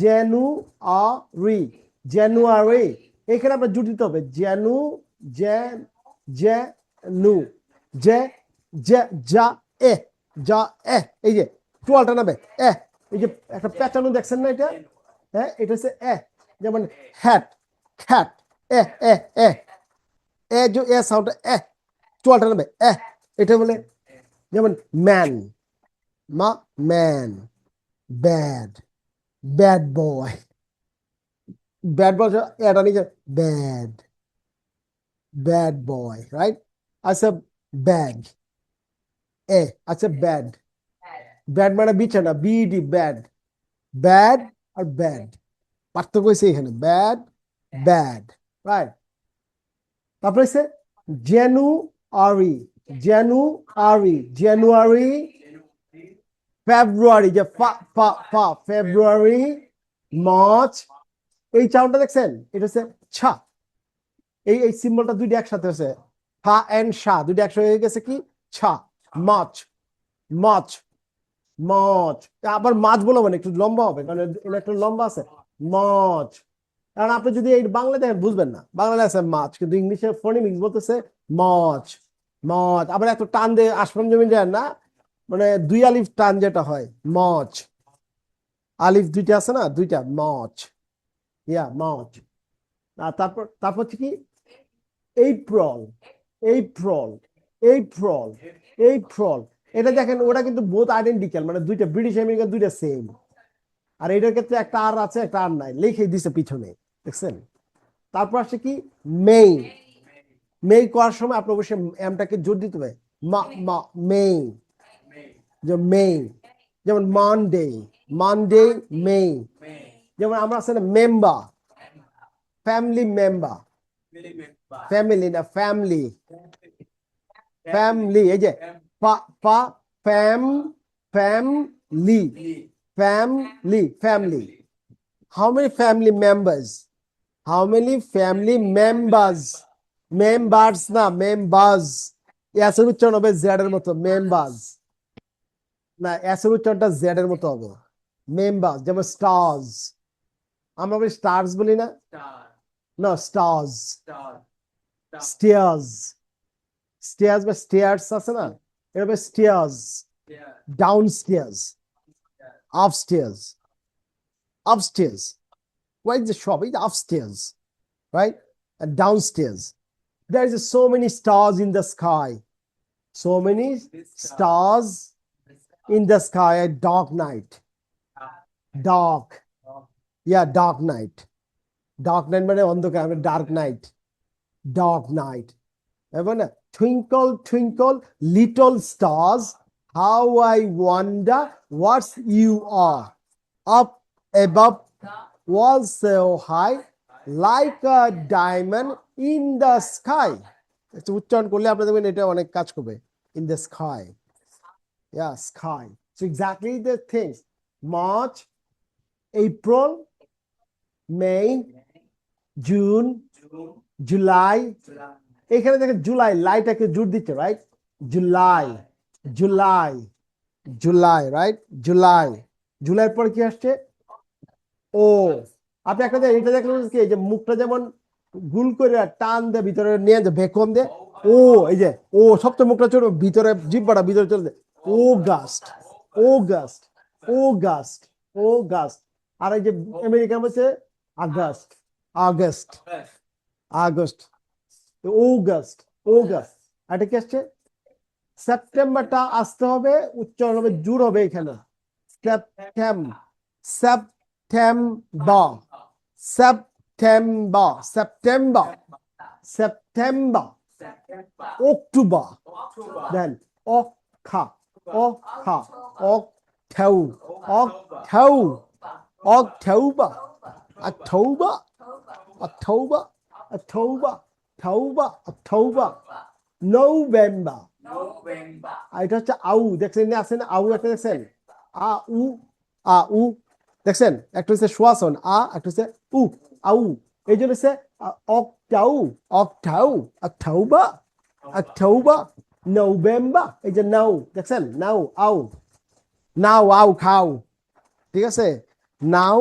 জানুয়ারি জানুয়ারি এখানে আপনার জুট দিতে হবে জেনু জে জে যা এ যা এ এই যে টোয়ালটা নামে এ এই যে একটা প্যাটার্ন দেখছেন না এটা হ্যাঁ এটা হচ্ছে এ যেমন হ্যাট খ্যাট এ এ এ এ যে এ সাউন্ড এ টোয়ালটা নামে এ এটা বলে যেমন man man bad bad boy bad boy এটা নিচে ব্যাড ব্যাড বয় রাইট আচ্ছা ব্যাগ এ আচ্ছা ব্যাড ব্যাড মানে বিছানা বিডি ব্যাড ব্যাড আর ব্যাড পার্থক্য হয়েছে এখানে ব্যাড ব্যাড রাইট তারপরে হচ্ছে জানুয়ারি জানুয়ারি জানুয়ারি ফেব্রুয়ারি যে ফেব্রুয়ারি মার্চ এই চাউনটা দেখছেন এটা হচ্ছে ছা এই এই সিম্বলটা দুইটা একসাথে আছে ফা এন্ড শা দুইটা একসাথে হয়ে গেছে কি ছা মার্চ মার্চ মার্চ আবার মাছ বলবো না একটু লম্বা হবে কারণ এটা একটু লম্বা আছে মার্চ কারণ আপনি যদি এই বাংলা দেখেন বুঝবেন না বাংলা আছে মাছ কিন্তু ইংলিশে ফোনেমিক্স বলতেছে মার্চ মার্চ আবার এত টান দিয়ে আশপাম জমি দেন না মানে দুই আলিফ টান যেটা হয় মার্চ আলিফ দুইটা আছে না দুইটা মার্চ ইয়া মার্চ আর তারপর তারপর হচ্ছে কি এপ্রিল এপ্রিল এপ্রিল এপ্রিল এটা দেখেন ওটা কিন্তু বোথ আইডেন্টিক্যাল মানে দুইটা ব্রিটিশ আমেরিকান দুইটা সেম আর এটার ক্ষেত্রে একটা আর আছে একটা আর নাই লিখে দিছে পিছনে দেখছেন তারপর আসছে কি মে মে করার সময় আপনি অবশ্যই এমটাকে জোর দিতে হবে মে যে মে যেমন মানডে মানডে মে যেমন আমরা আছে না মেম্বার ফ্যামিলি মেম্বার ফ্যামিলি না ফ্যামিলি ফ্যামিলি এই যে family family family how many family members how many family members members না members এসের উচ্চারণ হবে z এর মতো members না এসের উচ্চারণটা z এর মতো হবে members যেমন stars আমরা বলি stars বলি না না stars stairs stairs বা stairs আছে না এটা হবে stairs downstairs upstairs upstairs where is the shop it's upstairs right and downstairs there is so many stars in the sky so many stars in the sky at dark night dark yeah dark night মানে অন্ধকার dark night dark night এবং না twinkle twinkle little stars how I wonder what you are up above was so high like a diamond in the sky একটু উচ্চারণ করলে আপনি দেখবেন এটা অনেক কাজ করবে in the sky yeah sky so exactly the things March April May June July এখানে দেখেন জুলাই লাইটাকে জোর দিচ্ছে রাইট জুলাই জুলাই জুলাই রাইট জুলাই জুলাইয়ের পর কি আসছে ও আপনি একটা এটা দেখলেন কি যে মুখটা যেমন গুল করে টান দিয়ে ভিতরে নিয়ে যে ভ্যাকুয়াম দিয়ে ও এই যে ও সবচেয়ে মুখটা ছোট ভিতরে জিহ্বাটা ভিতরে চলে যায় অগাস্ট অগাস্ট অগাস্ট অগাস্ট আর এই যে আমেরিকা বলছে August August August August August এটা কি আসছে সেপ্টেম্বরটা আসতে হবে উচ্চারণ হবে জোর হবে এখানে September September September September October then অক্ষা অক্ষা অক্টেউ অক্টেউ October October October October October October November এটা হচ্ছে আউ দেখছেন আছে না আউ একটা দেখছেন আ উ দেখছেন একটা হচ্ছে শ্বাসন একটা হচ্ছে উ আউ এই জন্য হচ্ছে অক্টাউ অক্টাউ অক্টোবর অক্টোবর নভেম্বর এই যে নাও দেখছেন নাও আউ নাও আউ খাও ঠিক আছে নাও